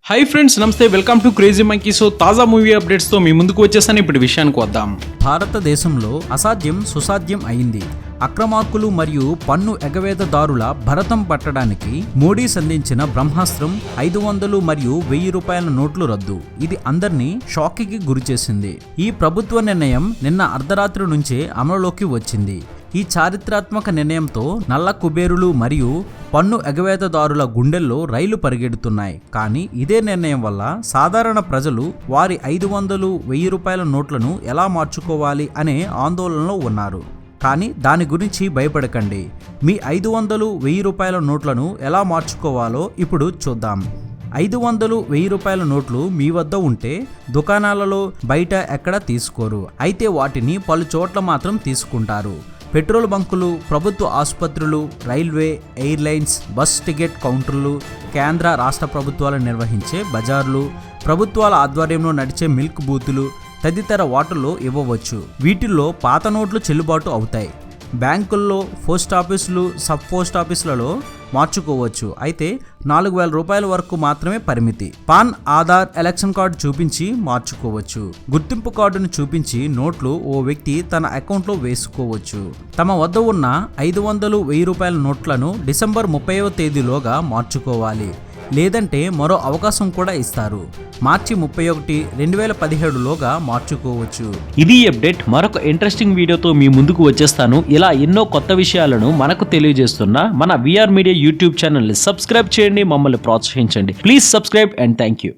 Hi friends, నమస్తే. Welcome to crazy monkey. So తాజా movie updates తో మీ ముందుకు వచ్చేసాను. ఇప్పుడు విషయానికి వద్దాం. భారతదేశంలో అసాధ్యం సుసాధ్యం అయింది. అక్రమార్కులు మరియు పన్ను ఎగవేతదారుల భరతం పట్టడానికి మోడీ సంధించిన బ్రహ్మాస్త్రం 500 మరియు 1000 రూపాయల నోట్లు రద్దు. ఇది అందరినీ షాక్కి గురిచేసింది. ఈ ప్రభుత్వ నిర్ణయం నిన్న అర్ధరాత్రి నుంచే అమలులోకి వచ్చింది. ఈ చారిత్రాత్మక నిర్ణయంతో నల్ల కుబేరులు మరియు పన్ను ఎగవేతదారుల గుండెల్లో రైలు పరిగెడుతున్నాయి. కానీ ఇదే నిర్ణయం వల్ల సాధారణ ప్రజలు వారి 500, 1000 రూపాయల నోట్లను ఎలా మార్చుకోవాలి అనే ఆందోళనలో ఉన్నారు. కానీ దాని గురించి భయపడకండి. మీ 500, 1000 రూపాయల నోట్లను ఎలా మార్చుకోవాలో ఇప్పుడు చూద్దాం. 500, 1000 రూపాయల నోట్లు మీ వద్ద ఉంటే దుకాణాలలో బయట ఎక్కడా తీసుకోరు. అయితే వాటిని పలు చోట్ల మాత్రం తీసుకుంటారు. పెట్రోల్ బంకులు, ప్రభుత్వ ఆసుపత్రులు, రైల్వే, ఎయిర్లైన్స్, బస్ టికెట్ కౌంటర్లు, కేంద్ర రాష్ట్ర ప్రభుత్వాలు నిర్వహించే బజార్లు, ప్రభుత్వాల ఆధ్వర్యంలో నడిచే మిల్క్ బూతులు తదితర వాటిల్లో ఇవ్వవచ్చు. వీటిల్లో పాత నోట్లు చెల్లుబాటు అవుతాయి. బ్యాంకుల్లో, పోస్ట్ ఆఫీసులు, సబ్ పోస్ట్ ఆఫీసులలో మార్చుకోవచ్చు. అయితే 4000 రూపాయల వరకు మాత్రమే పరిమితి. పాన్, ఆధార్, ఎలక్షన్ కార్డు చూపించి మార్చుకోవచ్చు. గుర్తింపు కార్డును చూపించి నోట్లు ఓ వ్యక్తి తన అకౌంట్లో వేసుకోవచ్చు. తమ వద్ద ఉన్న 500, 1000 రూపాయల నోట్లను డిసెంబర్ 30వ తేదీలోగా మార్చుకోవాలి. లేదంటే మరో అవకాశం కూడా ఇస్తారు. మార్చి 31, 2017 లోగా మార్చుకోవచ్చు. ఇది అప్డేట్. మరొక ఇంట్రెస్టింగ్ వీడియోతో మీ ముందుకు వచ్చేస్తాను. ఇలా ఎన్నో కొత్త విషయాలను మనకు తెలియజేస్తున్న మన విఆర్ మీడియా యూట్యూబ్ ఛానల్ని సబ్స్క్రైబ్ చేయండి, మమ్మల్ని ప్రోత్సహించండి. Please subscribe and thank you.